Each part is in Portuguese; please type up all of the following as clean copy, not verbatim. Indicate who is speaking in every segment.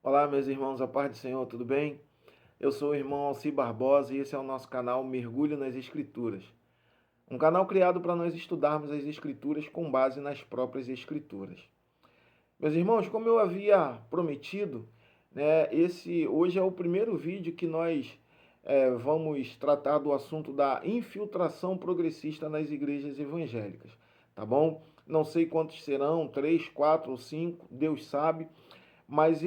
Speaker 1: Olá, meus irmãos, a paz do Senhor, tudo bem? Eu sou o irmão Alci Barbosa e esse é o nosso canal Mergulho nas Escrituras. Um canal criado para nós estudarmos as Escrituras com base nas próprias Escrituras. Meus irmãos, como eu havia prometido, esse hoje é o primeiro vídeo que nós vamos tratar do assunto da infiltração progressista nas igrejas evangélicas, tá bom? Não sei quantos serão, 3, 4 ou 5, Deus sabe. Mas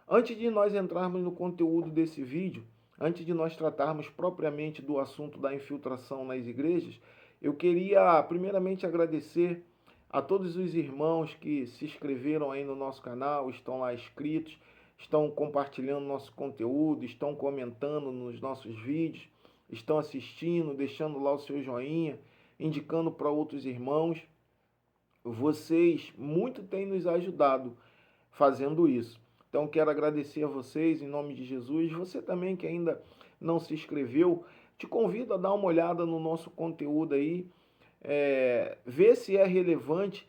Speaker 1: antes de nós entrarmos no conteúdo desse vídeo, antes de nós tratarmos propriamente do assunto da infiltração nas igrejas, eu queria primeiramente agradecer a todos os irmãos que se inscreveram aí no nosso canal, estão lá inscritos, estão compartilhando nosso conteúdo, estão comentando nos nossos vídeos, estão assistindo, deixando lá o seu joinha, indicando para outros irmãos. Vocês muito têm nos ajudado fazendo isso. Então, quero agradecer a vocês em nome de Jesus. Você também que ainda não se inscreveu, te convido a dar uma olhada no nosso conteúdo aí, ver se é relevante,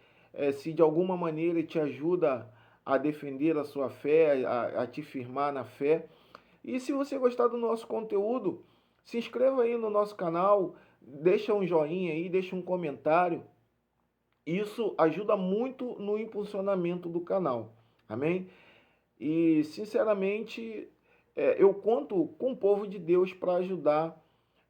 Speaker 1: se de alguma maneira te ajuda a defender a sua fé, a te firmar na fé. E se você gostar do nosso conteúdo, se inscreva aí no nosso canal, deixa um joinha aí, deixa um comentário. Isso ajuda muito no impulsionamento do canal. Amém? E, sinceramente, eu conto com o povo de Deus para ajudar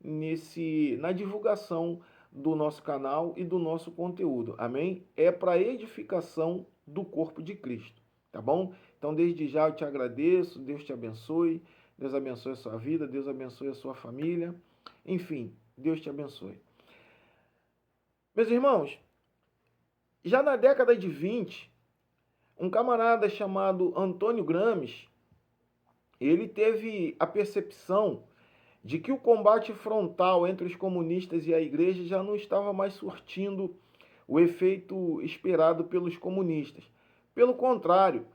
Speaker 1: na divulgação do nosso canal e do nosso conteúdo. Amém? É para edificação do corpo de Cristo. Tá bom? Então, desde já eu te agradeço. Deus te abençoe. Deus abençoe a sua vida. Deus abençoe a sua família. Enfim, Deus te abençoe. Meus irmãos, já na década de 20, um camarada chamado Antônio Gramsci, ele teve a percepção de que o combate frontal entre os comunistas e a igreja já não estava mais surtindo o efeito esperado pelos comunistas. Pelo contrário,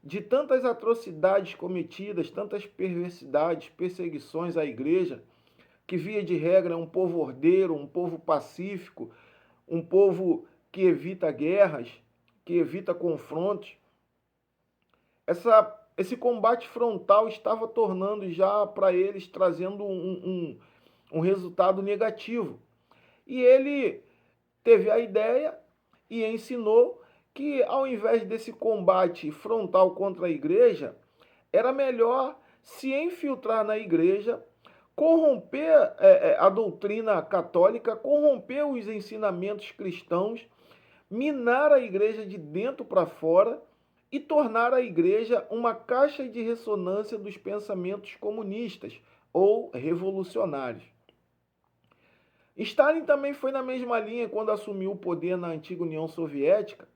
Speaker 1: de tantas atrocidades cometidas, tantas perversidades, perseguições à igreja, que via de regra é um povo ordeiro, um povo pacífico, um povo que evita guerras, que evita confrontos, esse combate frontal estava tornando já para eles, trazendo um resultado negativo. E ele teve a ideia e ensinou que, ao invés desse combate frontal contra a igreja, era melhor se infiltrar na igreja, corromper a doutrina católica, corromper os ensinamentos cristãos, minar a igreja de dentro para fora e tornar a igreja uma caixa de ressonância dos pensamentos comunistas ou revolucionários. Stalin também foi na mesma linha quando assumiu o poder na antiga União Soviética,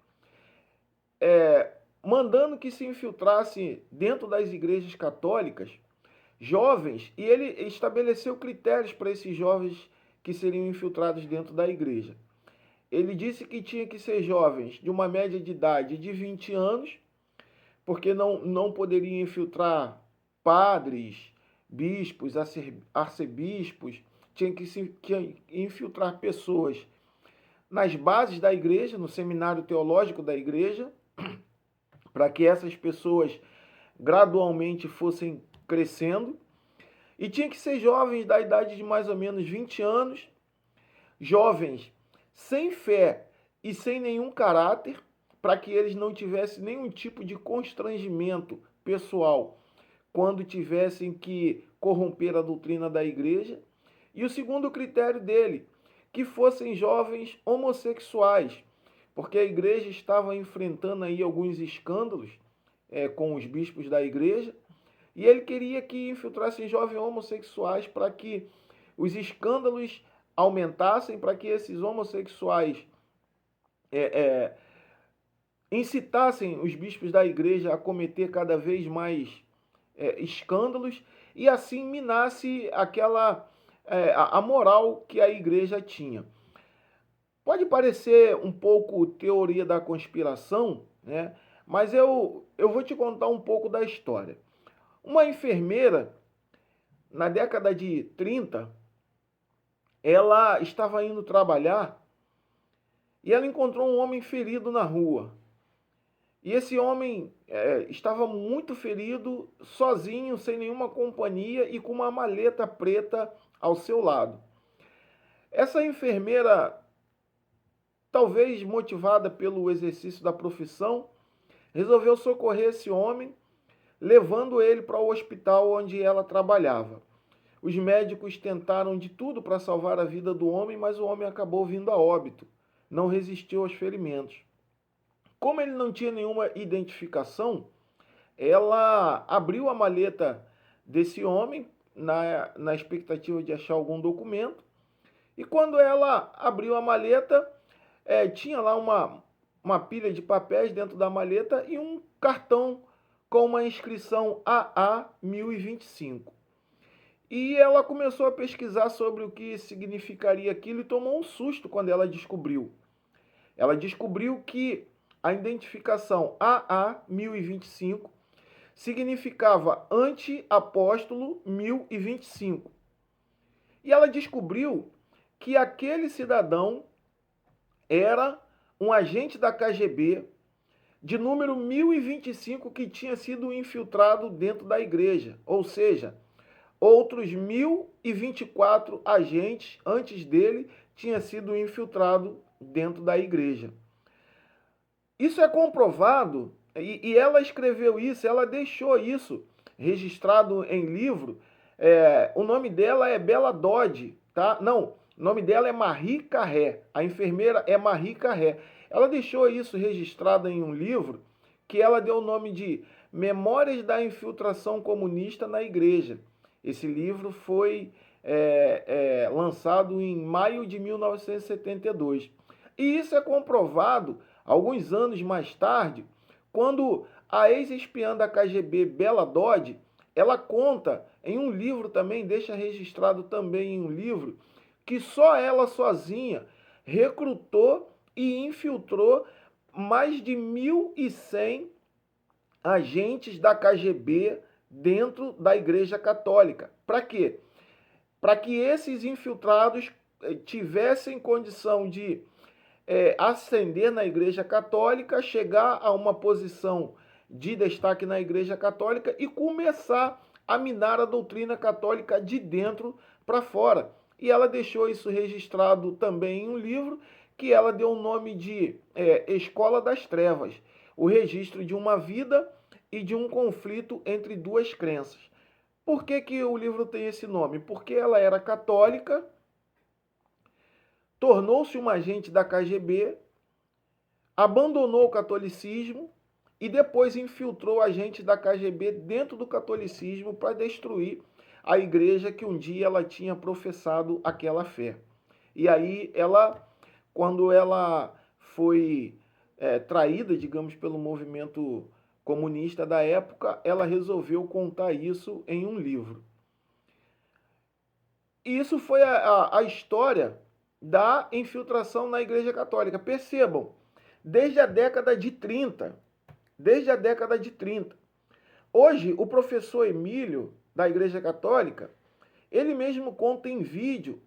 Speaker 1: mandando que se infiltrasse dentro das igrejas católicas jovens, e ele estabeleceu critérios para esses jovens que seriam infiltrados dentro da igreja. Ele disse que tinha que ser jovens de uma média de idade de 20 anos, porque não poderia infiltrar padres, bispos, arcebispos, tinha que infiltrar pessoas nas bases da igreja, no seminário teológico da igreja, para que essas pessoas gradualmente fossem crescendo. E tinha que ser jovens da idade de mais ou menos 20 anos, jovens sem fé e sem nenhum caráter, para que eles não tivessem nenhum tipo de constrangimento pessoal quando tivessem que corromper a doutrina da igreja. E o segundo critério dele, que fossem jovens homossexuais, porque a igreja estava enfrentando aí alguns escândalos com os bispos da igreja, e ele queria que infiltrassem jovens homossexuais para que os escândalos aumentassem, para que esses homossexuais incitassem os bispos da igreja a cometer cada vez mais escândalos e assim minasse a moral que a igreja tinha. Pode parecer um pouco teoria da conspiração, né? Mas eu vou te contar um pouco da história. Uma enfermeira, na década de 30, ela estava indo trabalhar e ela encontrou um homem ferido na rua. E esse homem estava muito ferido, sozinho, sem nenhuma companhia e com uma maleta preta ao seu lado. Essa enfermeira, talvez motivada pelo exercício da profissão, resolveu socorrer esse homem, levando ele para o hospital onde ela trabalhava. Os médicos tentaram de tudo para salvar a vida do homem, mas o homem acabou vindo a óbito. Não resistiu aos ferimentos. Como ele não tinha nenhuma identificação, ela abriu a maleta desse homem na expectativa de achar algum documento. E quando ela abriu a maleta, tinha lá uma pilha de papéis dentro da maleta e um cartão com uma inscrição AA 1025. E ela começou a pesquisar sobre o que significaria aquilo e tomou um susto quando ela descobriu. Ela descobriu que a identificação AA 1025 significava anti-apóstolo 1025. E ela descobriu que aquele cidadão era um agente da KGB de número 1025 que tinha sido infiltrado dentro da igreja. Ou seja, outros 1024 agentes antes dele tinham sido infiltrados dentro da igreja. Isso é comprovado, e ela escreveu isso, ela deixou isso registrado em livro. O nome dela é Bela Dodge, tá? Não, o nome dela é Marie Carré. A enfermeira é Marie Carré. Ela deixou isso registrado em um livro que ela deu o nome de Memórias da Infiltração Comunista na Igreja. Esse livro foi lançado em maio de 1972. E isso é comprovado alguns anos mais tarde, quando a ex-espiã da KGB, Bela Dodge, ela conta em um livro também, deixa registrado também em um livro, que só ela sozinha recrutou e infiltrou mais de 1.100 agentes da KGB dentro da Igreja Católica. Para quê? Para que esses infiltrados tivessem condição de ascender na Igreja Católica, chegar a uma posição de destaque na Igreja Católica e começar a minar a doutrina católica de dentro para fora. E ela deixou isso registrado também em um livro que ela deu o nome de Escola das Trevas, o registro de uma vida e de um conflito entre duas crenças. Por que o livro tem esse nome? Porque ela era católica, tornou-se uma agente da KGB, abandonou o catolicismo e depois infiltrou agentes da KGB dentro do catolicismo para destruir a igreja que um dia ela tinha professado aquela fé. E aí quando ela foi traída, digamos, pelo movimento comunista da época, ela resolveu contar isso em um livro. E isso foi a história da infiltração na Igreja Católica. Percebam, desde a década de 30. Hoje, o professor Emílio, da Igreja Católica, ele mesmo conta em vídeo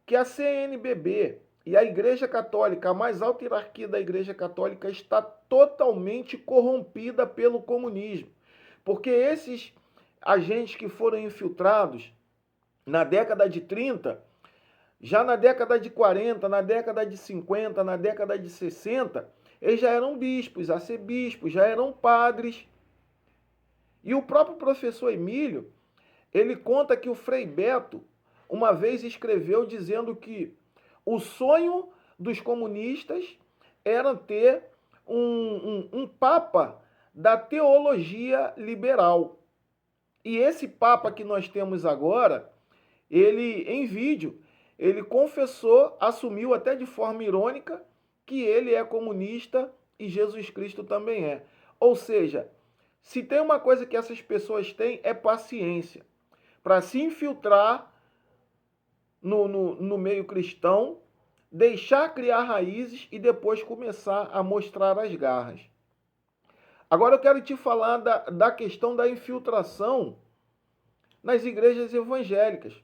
Speaker 1: que a CNBB e a Igreja Católica, a mais alta hierarquia da Igreja Católica, está totalmente corrompida pelo comunismo. Porque esses agentes que foram infiltrados na década de 30, já na década de 40, na década de 50, na década de 60, eles já eram bispos, arcebispos, já eram padres. E o próprio professor Emílio, ele conta que o Frei Beto uma vez escreveu dizendo que o sonho dos comunistas era ter um papa da teologia liberal. E esse papa que nós temos agora, ele, em vídeo, ele confessou, assumiu até de forma irônica, que ele é comunista e Jesus Cristo também é. Ou seja, se tem uma coisa que essas pessoas têm, é paciência. Para se infiltrar no meio cristão, deixar criar raízes e depois começar a mostrar as garras. Agora eu quero te falar da questão da infiltração nas igrejas evangélicas.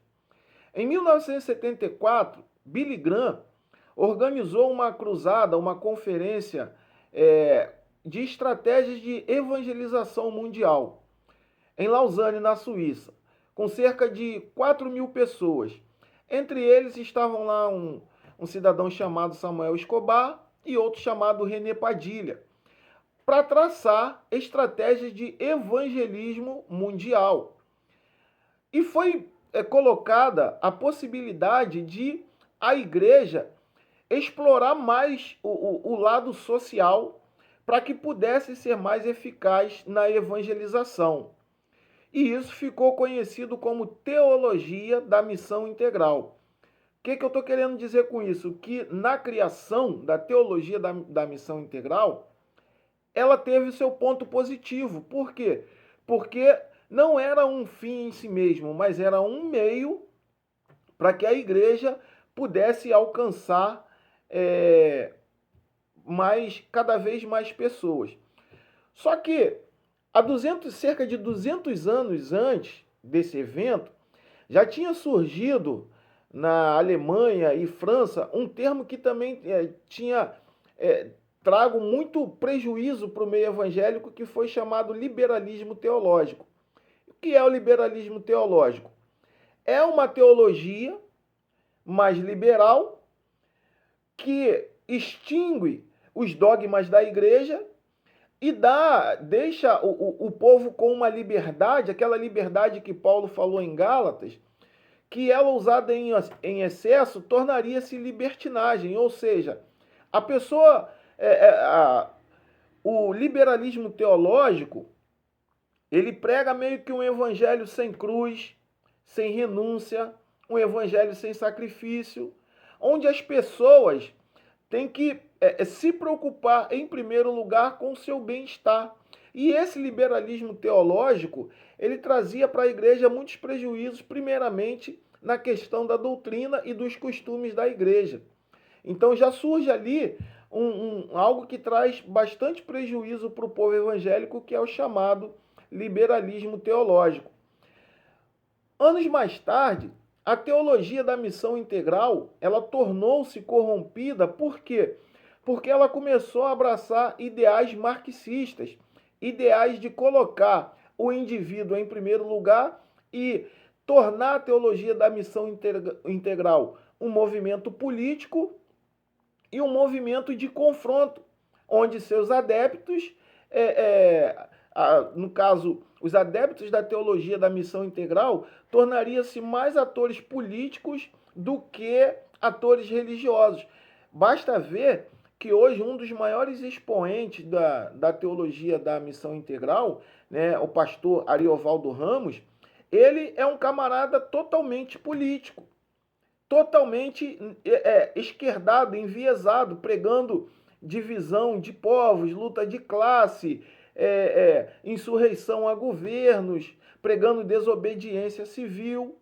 Speaker 1: Em 1974, Billy Graham organizou uma cruzada, uma conferência de estratégias de evangelização mundial, em Lausanne, na Suíça, com cerca de 4.000 pessoas. Entre eles estavam lá um cidadão chamado Samuel Escobar e outro chamado René Padilha, para traçar estratégias de evangelismo mundial. E foi colocada a possibilidade de a igreja explorar mais o lado social para que pudesse ser mais eficaz na evangelização. E isso ficou conhecido como teologia da missão integral. O que eu estou querendo dizer com isso? Que na criação da teologia da missão integral, ela teve seu ponto positivo. Por quê? Porque não era um fim em si mesmo, mas era um meio para que a igreja pudesse alcançar cada vez mais pessoas. Só que cerca de 200 anos antes desse evento, já tinha surgido na Alemanha e França um termo que também tinha trago muito prejuízo para o meio evangélico, que foi chamado liberalismo teológico. O que é o liberalismo teológico? É uma teologia mais liberal que extingue os dogmas da igreja e deixa o povo com uma liberdade, aquela liberdade que Paulo falou em Gálatas, que ela usada em excesso tornaria-se libertinagem, ou seja, a pessoa, o liberalismo teológico, ele prega meio que um evangelho sem cruz, sem renúncia, um evangelho sem sacrifício, onde as pessoas têm que se preocupar, em primeiro lugar, com o seu bem-estar. E esse liberalismo teológico, ele trazia para a igreja muitos prejuízos, primeiramente na questão da doutrina e dos costumes da igreja. Então já surge ali algo que traz bastante prejuízo para o povo evangélico, que é o chamado liberalismo teológico. Anos mais tarde, a teologia da missão integral, ela tornou-se corrompida. Por quê? Porque ela começou a abraçar ideais marxistas, ideais de colocar o indivíduo em primeiro lugar e tornar a teologia da missão integral um movimento político e um movimento de confronto, onde seus adeptos, no caso, os adeptos da teologia da missão integral, tornariam-se mais atores políticos do que atores religiosos. Basta ver que hoje um dos maiores expoentes da teologia da missão integral, né, o pastor Ariovaldo Ramos, ele é um camarada totalmente político, totalmente esquerdado, enviesado, pregando divisão de povos, luta de classe, insurreição a governos, pregando desobediência civil.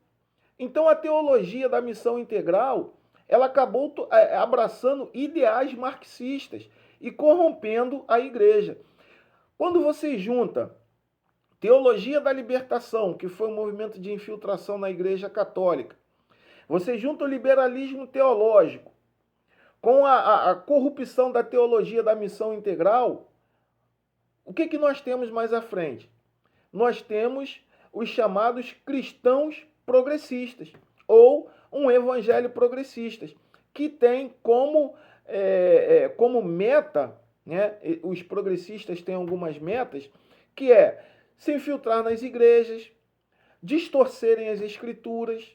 Speaker 1: Então a teologia da missão integral, ela acabou abraçando ideais marxistas e corrompendo a igreja. Quando você junta teologia da libertação, que foi um movimento de infiltração na igreja católica, você junta o liberalismo teológico com a corrupção da teologia da missão integral, o que nós temos mais à frente? Nós temos os chamados cristãos progressistas, ou um evangelho progressista, que tem como meta, né, os progressistas têm algumas metas, que é se infiltrar nas igrejas, distorcerem as escrituras,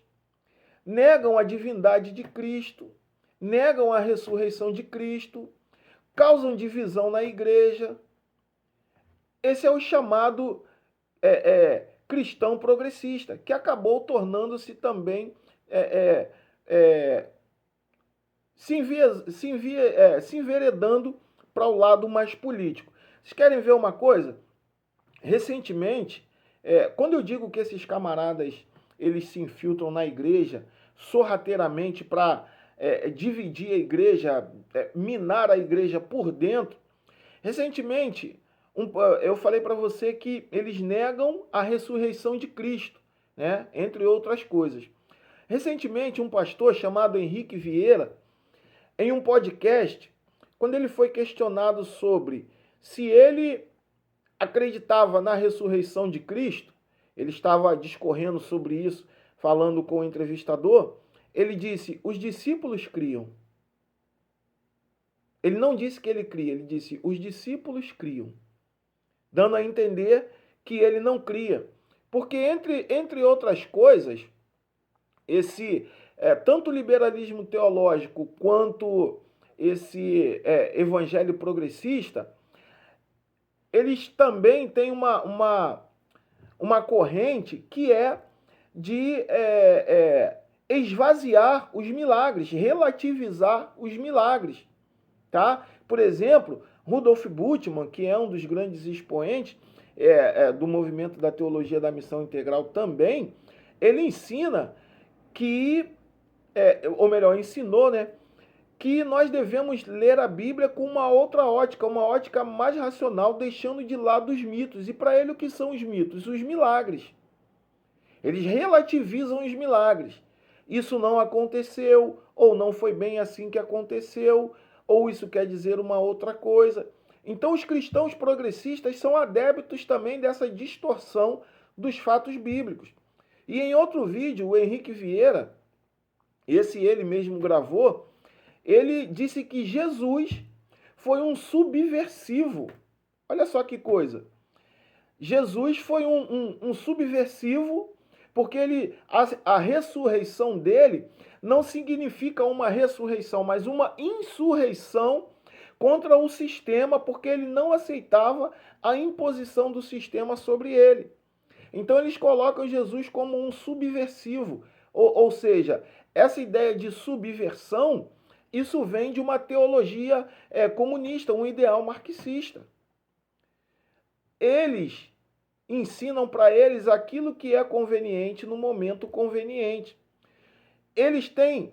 Speaker 1: negam a divindade de Cristo, negam a ressurreição de Cristo, causam divisão na igreja. Esse é o chamado cristão progressista, que acabou tornando-se também se enveredando para o lado mais político. Vocês querem ver uma coisa? Recentemente, quando eu digo que esses camaradas eles se infiltram na igreja sorrateiramente para dividir a igreja, minar a igreja por dentro, recentemente eu falei para você que eles negam a ressurreição de Cristo, né? Entre outras coisas. Recentemente, um pastor chamado Henrique Vieira, em um podcast, quando ele foi questionado sobre se ele acreditava na ressurreição de Cristo, ele estava discorrendo sobre isso, falando com o entrevistador, ele disse, os discípulos criam. Ele não disse que ele cria, ele disse, os discípulos criam. Dando a entender que ele não cria. Porque, entre outras coisas, tanto o liberalismo teológico quanto esse evangelho progressista, eles também têm uma corrente que é de esvaziar os milagres, relativizar os milagres. Tá? Por exemplo, Rudolf Bultmann, que é um dos grandes expoentes do movimento da teologia da missão integral também, ele ensina que, ou melhor, ensinou, né, que nós devemos ler a Bíblia com uma outra ótica, uma ótica mais racional, deixando de lado os mitos. E para ele, o que são os mitos? Os milagres. Eles relativizam os milagres. Isso não aconteceu, ou não foi bem assim que aconteceu, ou isso quer dizer uma outra coisa. Então, os cristãos progressistas são adeptos também dessa distorção dos fatos bíblicos. E em outro vídeo, o Henrique Vieira, ele mesmo gravou, ele disse que Jesus foi um subversivo. Olha só que coisa. Jesus foi um subversivo, porque a ressurreição dele não significa uma ressurreição, mas uma insurreição contra o sistema, porque ele não aceitava a imposição do sistema sobre ele. Então eles colocam Jesus como um subversivo, ou seja, essa ideia de subversão, isso vem de uma teologia comunista, um ideal marxista. Eles ensinam para eles aquilo que é conveniente no momento conveniente. Eles têm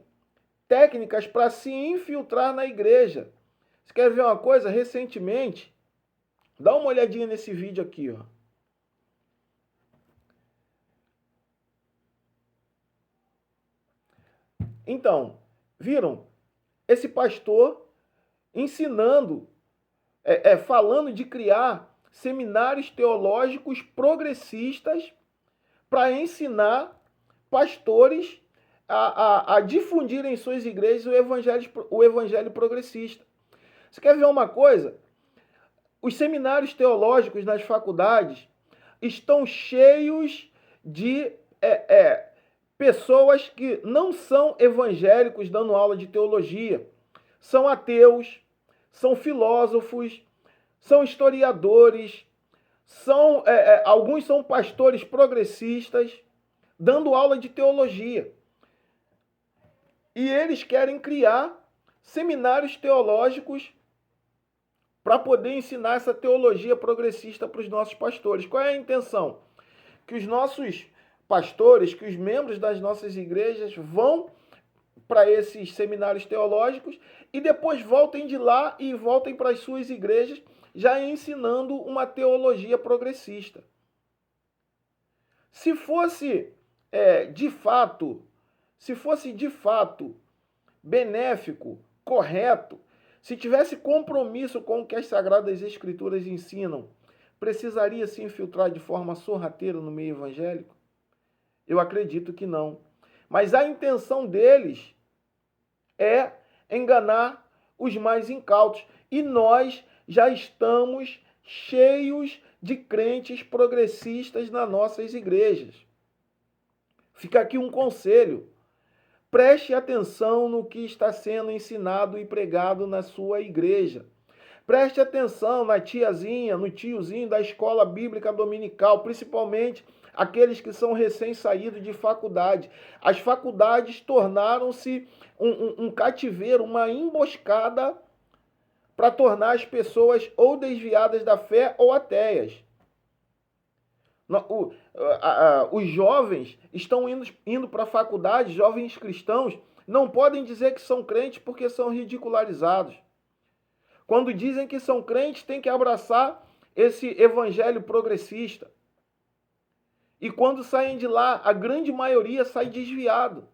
Speaker 1: técnicas para se infiltrar na igreja. Você quer ver uma coisa? Recentemente, dá uma olhadinha nesse vídeo aqui, ó. Então, viram? Esse pastor ensinando, falando de criar seminários teológicos progressistas para ensinar pastores a difundirem em suas igrejas o evangelho progressista. Você quer ver uma coisa? Os seminários teológicos nas faculdades estão cheios de pessoas que não são evangélicos dando aula de teologia. São ateus, são filósofos, são historiadores, alguns são pastores progressistas dando aula de teologia. E eles querem criar seminários teológicos para poder ensinar essa teologia progressista para os nossos pastores. Qual é a intenção? Que os nossos pastores, que os membros das nossas igrejas vão para esses seminários teológicos e depois voltem de lá e voltem para as suas igrejas já ensinando uma teologia progressista. Se fosse de fato benéfico, correto, se tivesse compromisso com o que as Sagradas Escrituras ensinam, precisaria se infiltrar de forma sorrateira no meio evangélico? Eu acredito que não. Mas a intenção deles é enganar os mais incautos. E nós já estamos cheios de crentes progressistas nas nossas igrejas. Fica aqui um conselho. Preste atenção no que está sendo ensinado e pregado na sua igreja. Preste atenção na tiazinha, no tiozinho da escola bíblica dominical, principalmente aqueles que são recém-saídos de faculdade. As faculdades tornaram-se um cativeiro, uma emboscada para tornar as pessoas ou desviadas da fé ou ateias. Os jovens estão indo para a faculdade, jovens cristãos, não podem dizer que são crentes porque são ridicularizados. Quando dizem que são crentes, tem que abraçar esse evangelho progressista. E quando saem de lá, a grande maioria sai desviado.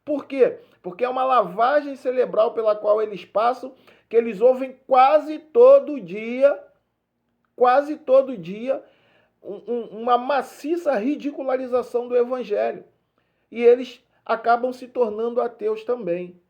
Speaker 1: Por quê? Porque é uma lavagem cerebral pela qual eles passam, que eles ouvem quase todo dia quase todo dia uma maciça ridicularização do evangelho. E eles acabam se tornando ateus também.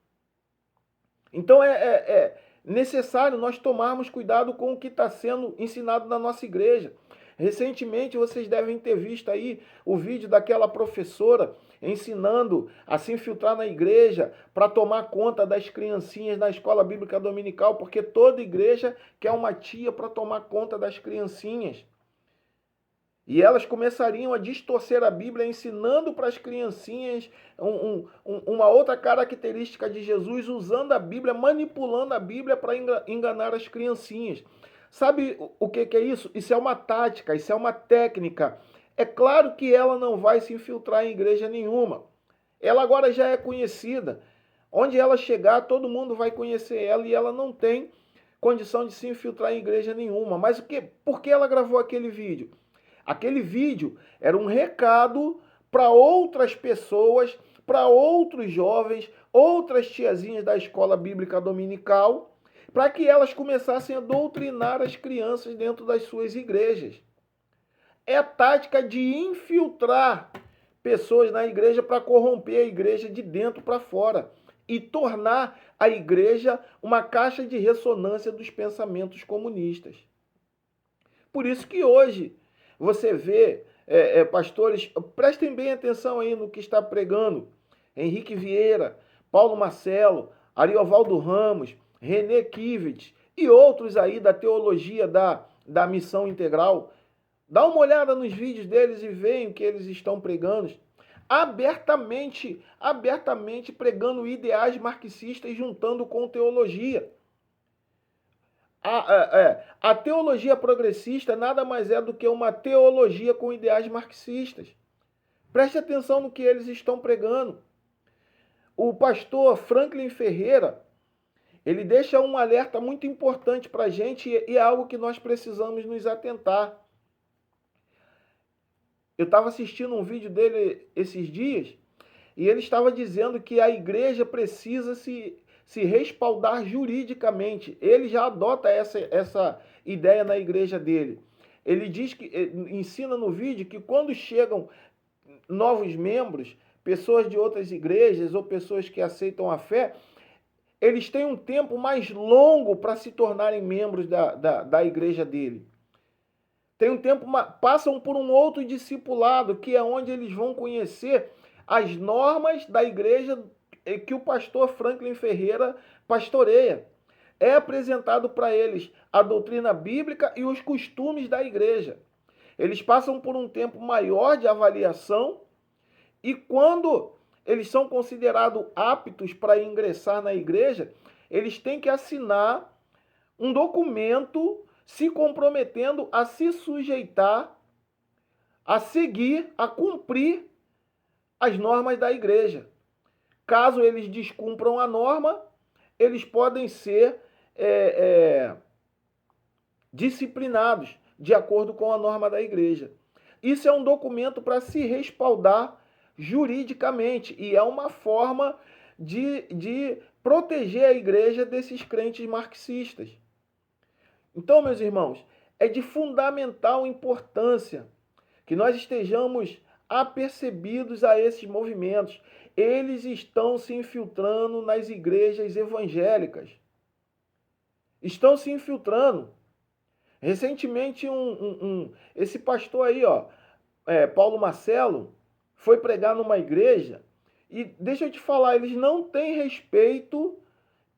Speaker 1: Então é necessário nós tomarmos cuidado com o que está sendo ensinado na nossa igreja. Recentemente vocês devem ter visto aí o vídeo daquela professora ensinando a se infiltrar na igreja para tomar conta das criancinhas na escola bíblica dominical, porque toda igreja quer uma tia para tomar conta das criancinhas. E elas começariam a distorcer a Bíblia, ensinando para as criancinhas uma outra característica de Jesus, usando a Bíblia, manipulando a Bíblia para enganar as criancinhas. Sabe o que é isso? Isso é uma tática, isso é uma técnica. É claro que ela não vai se infiltrar em igreja nenhuma. Ela agora já é conhecida. Onde ela chegar, todo mundo vai conhecer ela e ela não tem condição de se infiltrar em igreja nenhuma. Mas por que ela gravou aquele vídeo? Aquele vídeo era um recado para outras pessoas, para outros jovens, outras tiazinhas da escola bíblica dominical, para que elas começassem a doutrinar as crianças dentro das suas igrejas. É a tática de infiltrar pessoas na igreja para corromper a igreja de dentro para fora e tornar a igreja uma caixa de ressonância dos pensamentos comunistas. Por isso que hoje você vê pastores, prestem bem atenção aí no que está pregando, Henrique Vieira, Paulo Marcelo, Ariovaldo Ramos, René Kivitz e outros aí da teologia da missão integral. Dá uma olhada nos vídeos deles e veem o que eles estão pregando. Abertamente pregando ideais marxistas juntando com teologia. A teologia progressista nada mais é do que uma teologia com ideais marxistas. Preste atenção no que eles estão pregando. O pastor Franklin Ferreira, ele deixa um alerta muito importante para a gente e é algo que nós precisamos nos atentar. Eu estava assistindo um vídeo dele esses dias e ele estava dizendo que a igreja precisa se respaldar juridicamente. Ele já adota essa ideia na igreja dele. Ele diz que ensina no vídeo que quando chegam novos membros, pessoas de outras igrejas ou pessoas que aceitam a fé, eles têm um tempo mais longo para se tornarem membros da igreja dele. Tem um tempo, passam por um outro discipulado, que é onde eles vão conhecer as normas da igreja que o pastor Franklin Ferreira pastoreia. É apresentado para eles a doutrina bíblica e os costumes da igreja. Eles passam por um tempo maior de avaliação e quando eles são considerados aptos para ingressar na igreja, eles têm que assinar um documento se comprometendo a se sujeitar, a seguir, a cumprir as normas da igreja. Caso eles descumpram a norma, eles podem ser disciplinados de acordo com a norma da igreja. Isso é um documento para se respaldar juridicamente e é uma forma de proteger a igreja desses crentes marxistas. Então, meus irmãos, é de fundamental importância que nós estejamos apercebidos a esses movimentos. Eles estão se infiltrando nas igrejas evangélicas. Estão se infiltrando. Recentemente, esse pastor aí, Paulo Marcelo, foi pregar numa igreja e, deixa eu te falar, eles não têm respeito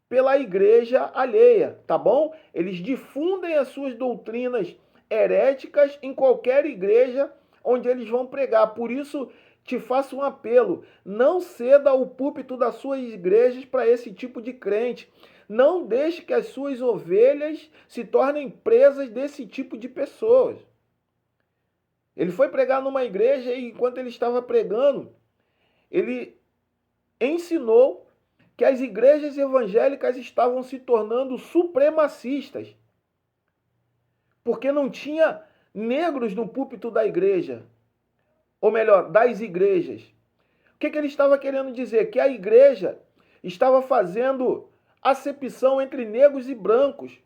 Speaker 1: pela igreja alheia, tá bom? Eles difundem as suas doutrinas heréticas em qualquer igreja onde eles vão pregar. Por isso, te faço um apelo, não ceda o púlpito das suas igrejas para esse tipo de crente. Não deixe que as suas ovelhas se tornem presas desse tipo de pessoas. Ele foi pregar numa igreja e, enquanto ele estava pregando, ele ensinou que as igrejas evangélicas estavam se tornando supremacistas, porque não tinha negros no púlpito da igreja, ou melhor, das igrejas. O que ele estava querendo dizer? Que a igreja estava fazendo acepção entre negros e brancos.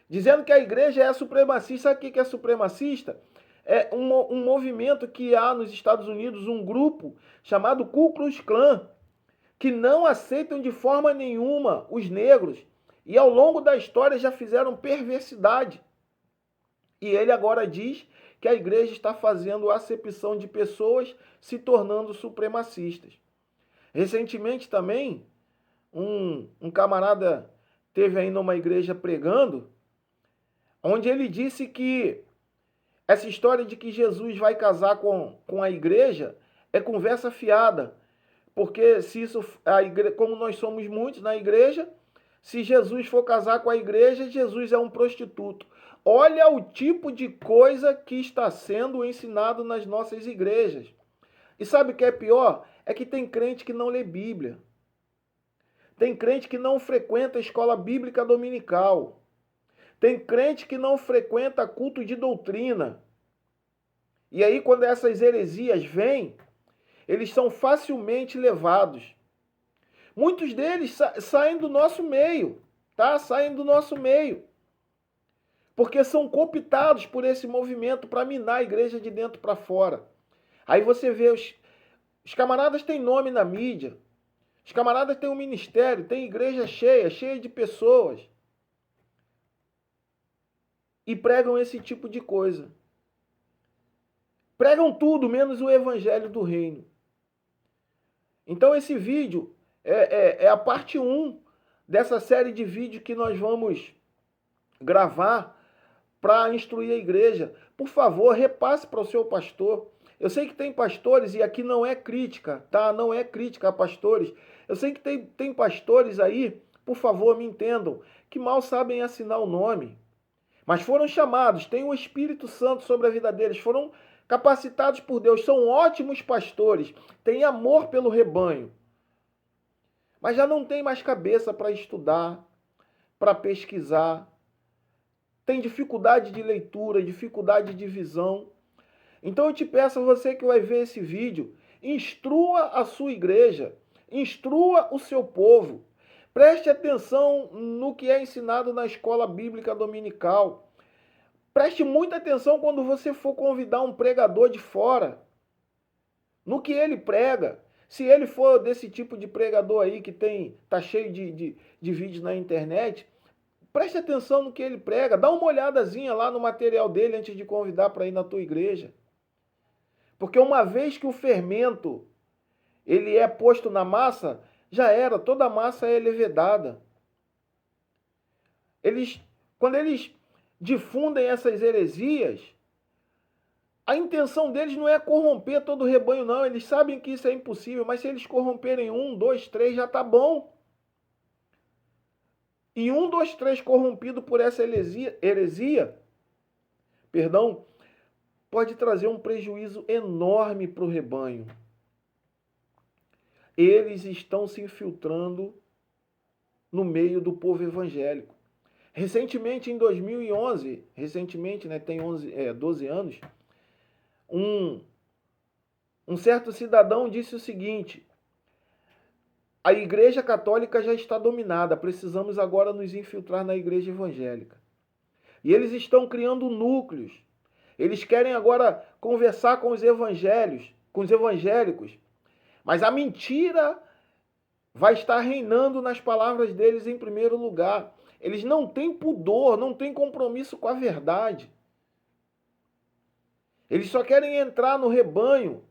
Speaker 1: dizendo que a igreja é supremacista. Sabe o que é supremacista? É um movimento que há nos Estados Unidos, um grupo chamado Ku Klux Klan, que não aceitam de forma nenhuma os negros e ao longo da história já fizeram perversidade. E ele agora diz que a igreja está fazendo acepção de pessoas, se tornando supremacistas. Recentemente também, um camarada teve aí numa igreja pregando, onde ele disse que essa história de que Jesus vai casar com a igreja é conversa fiada. Porque se isso, como nós somos muitos na igreja, se Jesus for casar com a igreja, Jesus é um prostituto. Olha o tipo de coisa que está sendo ensinado nas nossas igrejas. E sabe o que é pior? É que tem crente que não lê Bíblia. Tem crente que não frequenta a escola bíblica dominical. Tem crente que não frequenta culto de doutrina. E aí, quando essas heresias vêm, eles são facilmente levados. Muitos deles saem do nosso meio, tá? Saem do nosso meio. Porque são cooptados por esse movimento para minar a igreja de dentro para fora. Aí você vê, os camaradas têm nome na mídia, os camaradas têm um ministério, tem igreja cheia de pessoas. E pregam esse tipo de coisa. Pregam tudo, menos o evangelho do reino. Então esse vídeo é a parte 1 dessa série de vídeos que nós vamos gravar para instruir a igreja. Por favor, repasse para o seu pastor. Eu sei que tem pastores, e aqui não é crítica, tá? Não é crítica a pastores. Eu sei que tem pastores aí, por favor, me entendam, que mal sabem assinar o nome. Mas foram chamados, tem o Espírito Santo sobre a vida deles, foram capacitados por Deus, são ótimos pastores, têm amor pelo rebanho. Mas já não tem mais cabeça para estudar, para pesquisar. Tem dificuldade de leitura, dificuldade de visão. Então eu te peço a você que vai ver esse vídeo, instrua a sua igreja, instrua o seu povo. Preste atenção no que é ensinado na escola bíblica dominical. Preste muita atenção quando você for convidar um pregador de fora, no que ele prega. Se ele for desse tipo de pregador aí que tá cheio de vídeos na internet, preste atenção no que ele prega. Dá uma olhadazinha lá no material dele antes de convidar para ir na tua igreja. Porque uma vez que o fermento ele é posto na massa, já era, toda a massa é levedada. Quando eles difundem essas heresias, a intenção deles não é corromper todo o rebanho, não. Eles sabem que isso é impossível, mas se eles corromperem 1, 2, 3, já está bom. E 1, 2, 3 corrompido por essa heresia, pode trazer um prejuízo enorme para o rebanho. Eles estão se infiltrando no meio do povo evangélico. Recentemente, em 2011, tem 12 anos, um certo cidadão disse o seguinte: a igreja católica já está dominada, precisamos agora nos infiltrar na igreja evangélica. E eles estão criando núcleos. Eles querem agora conversar com os evangélicos, mas a mentira vai estar reinando nas palavras deles em primeiro lugar. Eles não têm pudor, não têm compromisso com a verdade. Eles só querem entrar no rebanho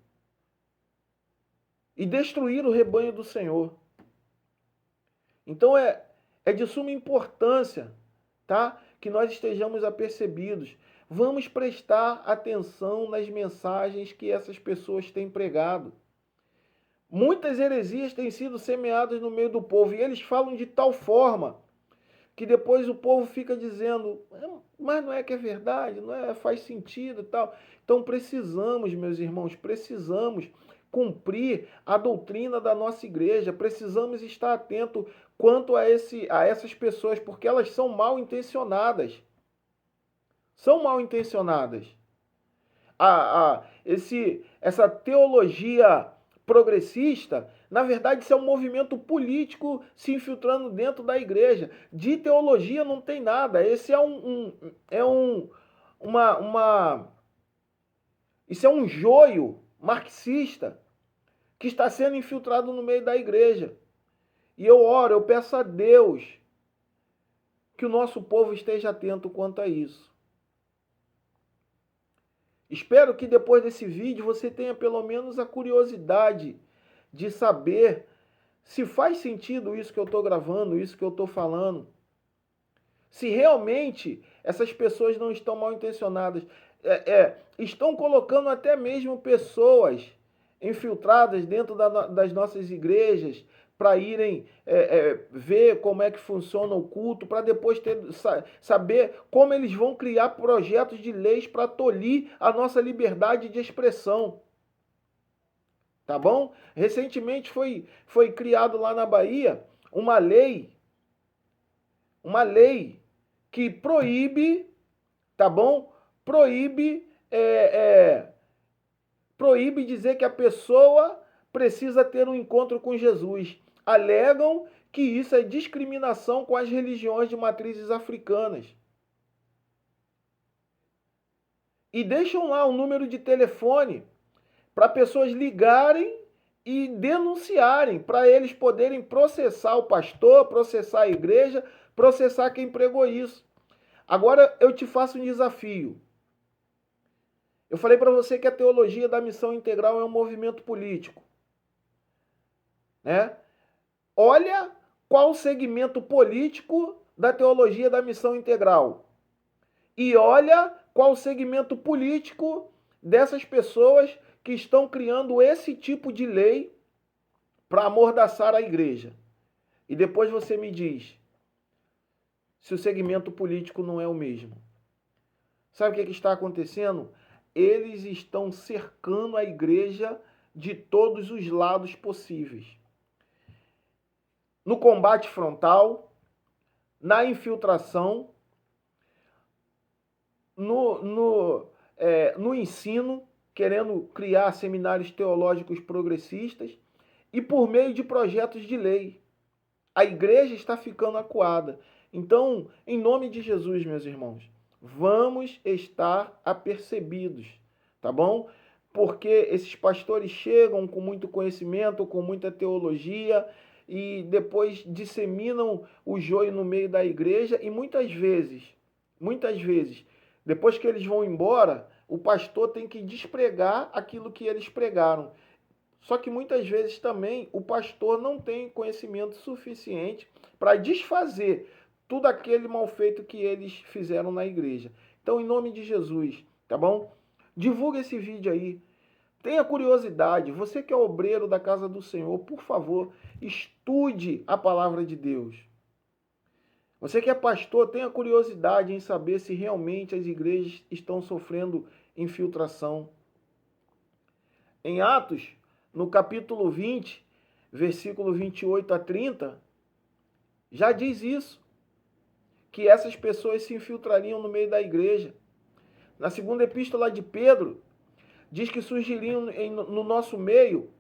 Speaker 1: e destruir o rebanho do Senhor. Então é de suma importância, tá? Que nós estejamos apercebidos. Vamos prestar atenção nas mensagens que essas pessoas têm pregado. Muitas heresias têm sido semeadas no meio do povo e eles falam de tal forma que depois o povo fica dizendo, mas não é que é verdade, não é, faz sentido e tal. Então precisamos, meus irmãos, precisamos cumprir a doutrina da nossa igreja, precisamos estar atento quanto a essas pessoas, porque elas são mal intencionadas. São mal intencionadas. Essa teologia progressista, na verdade isso é um movimento político se infiltrando dentro da igreja. De teologia não tem nada. Esse é isso é um joio marxista que está sendo infiltrado no meio da igreja. E eu oro, eu peço a Deus que o nosso povo esteja atento quanto a isso. Espero que depois desse vídeo você tenha pelo menos a curiosidade de saber se faz sentido isso que eu estou gravando, isso que eu estou falando. Se realmente essas pessoas não estão mal intencionadas. Estão colocando até mesmo pessoas infiltradas dentro das nossas igrejas para irem ver como é que funciona o culto, para depois saber como eles vão criar projetos de leis para tolir a nossa liberdade de expressão. Tá bom? Recentemente foi criado lá na Bahia uma lei que proíbe, tá bom? Proíbe dizer que a pessoa precisa ter um encontro com Jesus. Alegam que isso é discriminação com as religiões de matrizes africanas. E deixam lá um número de telefone para pessoas ligarem e denunciarem, para eles poderem processar o pastor, processar a igreja, processar quem pregou isso. Agora eu te faço um desafio. Eu falei para você que a teologia da missão integral é um movimento político, né? Olha qual o segmento político da teologia da missão integral. E olha qual o segmento político dessas pessoas que estão criando esse tipo de lei para amordaçar a igreja. E depois você me diz se o segmento político não é o mesmo. Sabe o que está acontecendo? Eles estão cercando a igreja de todos os lados possíveis. No combate frontal, na infiltração, no ensino, querendo criar seminários teológicos progressistas, e por meio de projetos de lei. A igreja está ficando acuada. Então, em nome de Jesus, meus irmãos, vamos estar apercebidos, tá bom? Porque esses pastores chegam com muito conhecimento, com muita teologia, e depois disseminam o joio no meio da igreja, e muitas vezes, depois que eles vão embora, o pastor tem que despregar aquilo que eles pregaram. Só que muitas vezes também o pastor não tem conhecimento suficiente para desfazer tudo aquele mal feito que eles fizeram na igreja. Então, em nome de Jesus, tá bom? Divulga esse vídeo aí. Tenha curiosidade. Você que é obreiro da casa do Senhor, por favor, estude a palavra de Deus. Você que é pastor, tenha curiosidade em saber se realmente as igrejas estão sofrendo infiltração. Em Atos, no capítulo 20, versículo 28 a 30, já diz isso, que essas pessoas se infiltrariam no meio da igreja. Na segunda epístola de Pedro, diz que surgiriam no nosso meio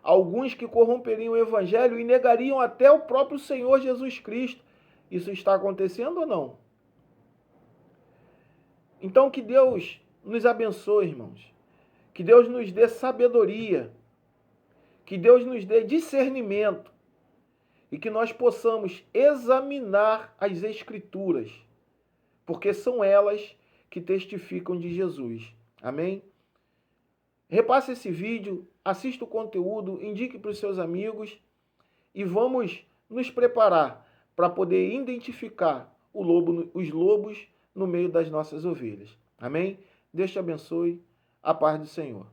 Speaker 1: alguns que corromperiam o evangelho e negariam até o próprio Senhor Jesus Cristo. Isso está acontecendo ou não? Então que Deus nos abençoe, irmãos. Que Deus nos dê sabedoria. Que Deus nos dê discernimento. E que nós possamos examinar as Escrituras. Porque são elas que testificam de Jesus. Amém? Repasse esse vídeo, assista o conteúdo, indique para os seus amigos e vamos nos preparar para poder identificar os lobos no meio das nossas ovelhas. Amém? Deus te abençoe. A paz do Senhor.